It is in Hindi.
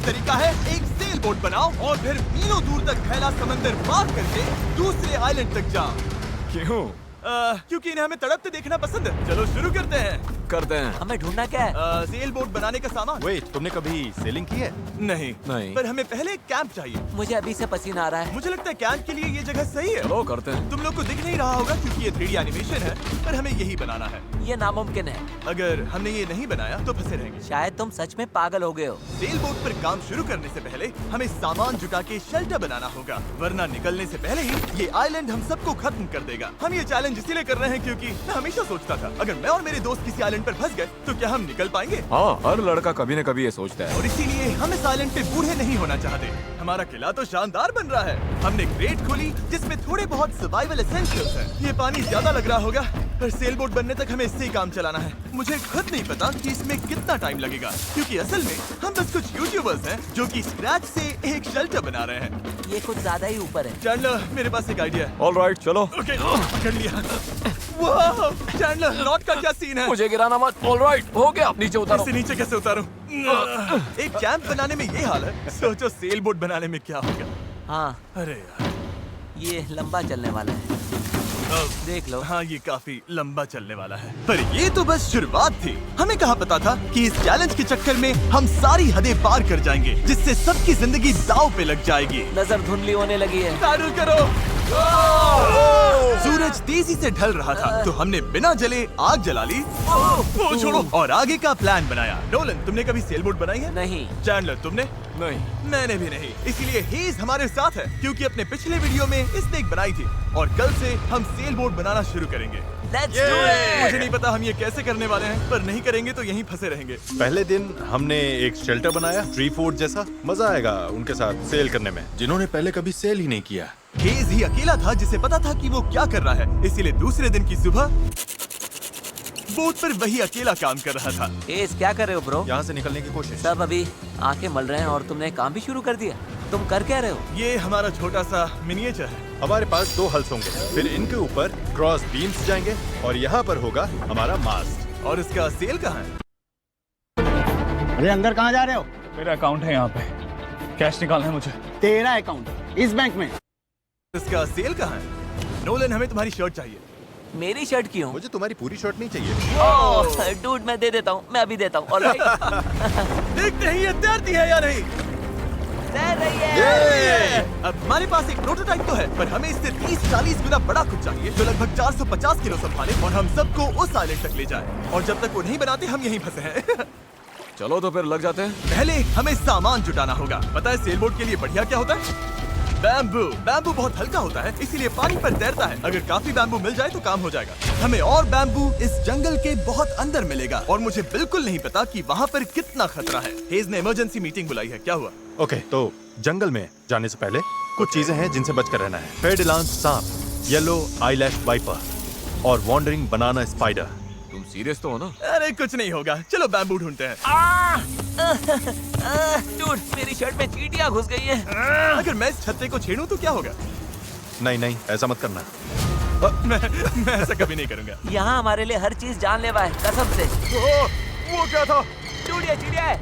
तरीका है एक सेल बोट बनाओ और फिर मीलों दूर तक फैला समंदर पार करके दूसरे आइलैंड तक जाओ। क्यों? क्योंकि इन्हें हमें तड़पते देखना पसंद है। चलो शुरू करते हैं। हमें ढूंढना क्या है? सेल बोट बनाने का सामान। वेट, तुमने कभी सेलिंग की है? नहीं नहीं। पर हमें पहले एक कैंप चाहिए। मुझे अभी से पसीना आ रहा है। मुझे लगता है कैंप के लिए ये जगह सही है। चलो करते हैं। तुम लोग को दिख नहीं रहा होगा क्योंकि ये 3D एनिमेशन है, पर हमें यही बनाना है। ये नामुमकिन है। अगर हमने ये नहीं बनाया तो फंसे रहेंगे। शायद तुम सच में पागल हो गए हो। सेल बोट पर काम शुरू करने से पहले हमें सामान जुटा के शेल्टर बनाना होगा, वरना निकलने से पहले ही ये आइलैंड हम सबको खत्म कर देगा। हम ये चैलेंज इसीलिए कर रहे हैं क्योंकि मैं हमेशा सोचता था अगर मैं और मेरे दोस्त किसी आइलैंड पर फंस गए तो क्या हम निकल पाएंगे। हाँ, हर लड़का कभी न कभी ये सोचता है। और इसीलिए हम इस आइलैंड पे बूढ़े नहीं होना चाहते। हमारा किला तो शानदार बन रहा है। हमने क्रेट खोली जिसमें थोड़े बहुत सर्वाइवल एसेंशियल्स हैं। ये पानी ज्यादा लग रहा होगा, पर सेल बोट बनने तक हमें इससे ही काम चलाना है। मुझे खुद नहीं पता कि इसमें कितना टाइम लगेगा, क्योंकि असल में हम बस कुछ यूट्यूबर्स हैं जो कि स्क्रैच से एक शेल्टर बना रहे हैं। ये कुछ ज्यादा ही ऊपर है। चैंडलर, मेरे पास एक आइडिया है। ऑलराइट, चलो। ओके, पकड़ लिया। वाह, चैंडलर, रॉड का क्या सीन है? मुझे गिराना मत। ऑलराइट, हो गया। नीचे उतारो। इसे नीचे कैसे उतारूं? एक कैंप बनाने में ये हाल है, सोचो सेल बोट बनाने में क्या होगा। हाँ, अरे यार, ये लंबा चलने वाला है। देख लो। हाँ, ये काफी लंबा चलने वाला है। पर ये तो बस शुरुआत थी। हमें कहाँ पता था कि इस चैलेंज के चक्कर में हम सारी हदें पार कर जाएंगे, जिससे सबकी जिंदगी दांव पे लग जाएगी। नजर धुंधली होने लगी है। तारुल करो। सूरज तेजी से ढल रहा था, तो हमने बिना जले आग जला ली। वो छोड़ो, और आगे का प्लान बनाया। नोलन, तुमने कभी सेल बोट बनाई है? नहीं। चैंडलर, तुमने? नहीं। मैंने भी नहीं। इसीलिए हेज हमारे साथ है, क्योंकि अपने पिछले वीडियो में इसने एक बनाई थी, और कल से हम सेल बोट बनाना शुरू करेंगे। Let's do it! मुझे नहीं पता हम ये कैसे करने वाले हैं, पर नहीं करेंगे तो यहीं फंसे रहेंगे। पहले दिन हमने एक शेल्टर बनाया, ट्री फोर्ट जैसा। मजा आएगा उनके साथ सेल करने में, जिन्होंने पहले कभी सेल ही नहीं किया। हेज ही अकेला था जिसे पता था कि वो क्या कर रहा है, इसीलिए दूसरे दिन की सुबह बोट पर वही अकेला काम कर रहा था। एस, क्या कर रहे हो ब्रो? यहाँ से निकलने की कोशिश। सब अभी आंखें मल रहे हैं और तुमने काम भी शुरू कर दिया। तुम कर क्या रहे हो? ये हमारा छोटा सा मिनिएचर है। हमारे पास 2 हल्स होंगे, फिर इनके ऊपर क्रॉस बीम्स जाएंगे और यहाँ पर होगा हमारा मास्ट। और इसका सेल कहाँ है? अरे अंदर कहाँ जा रहे हो? मेरा अकाउंट है यहाँ पे, कैश निकालना है मुझे। तेरा अकाउंट इस बैंक में? इसका सेल कहाँ है? नोलन, हमें तुम्हारी शर्ट चाहिए। मेरी शर्ट क्यों? मुझे तुम्हारी पूरी शर्ट नहीं चाहिए। ओह, डूड, मैं दे देता हूँ। मैं अभी देता हूँ। ऑलराइट। देखते हैं ये तैरती है या नहीं। तैर रही है। अब हमारे पास एक प्रोटोटाइप तो है, पर हमें इससे 30-40 गुना बड़ा कुछ चाहिए, जो लगभग 450 किलो संभाले और हम सबको उस आइलैंड तक ले जाए। और जब तक वो नहीं बनाते हम यहीं फंसे हैं। चलो तो फिर लग जाते हैं। पहले हमें सामान जुटाना होगा। पता है सेल बोट के लिए बढ़िया क्या होता है? बैम्बू। बैम्बू बहुत हल्का होता है, इसीलिए पानी पर तैरता है। अगर काफी बैम्बू मिल जाए तो काम हो जाएगा। हमें और बैम्बू इस जंगल के बहुत अंदर मिलेगा, और मुझे बिल्कुल नहीं पता कि वहाँ पर कितना खतरा है। हेज ने इमरजेंसी मीटिंग बुलाई है। क्या हुआ? ओके, तो जंगल में जाने से पहले कुछ चीजें हैं जिनसे बचकर रहना है। फेडिलांस सांप, येलो आईलैश वाइपर और वॉन्डरिंग बनाना स्पाइडर। तुम सीरियस तो हो ना? अरे कुछ नहीं होगा, चलो बैम्बू ढूंढते हैं। डूड, मेरी शर्ट में चींटियां घुस गई हैं। अगर मैं इस छत्ते को छेड़ूं तो क्या होगा? नहीं नहीं, ऐसा मत करना। मैं ऐसा कभी नहीं करूंगा। यहाँ हमारे लिए हर चीज जानलेवा है, कसम से। वो क्या था? डूड, ये चिड़िया है।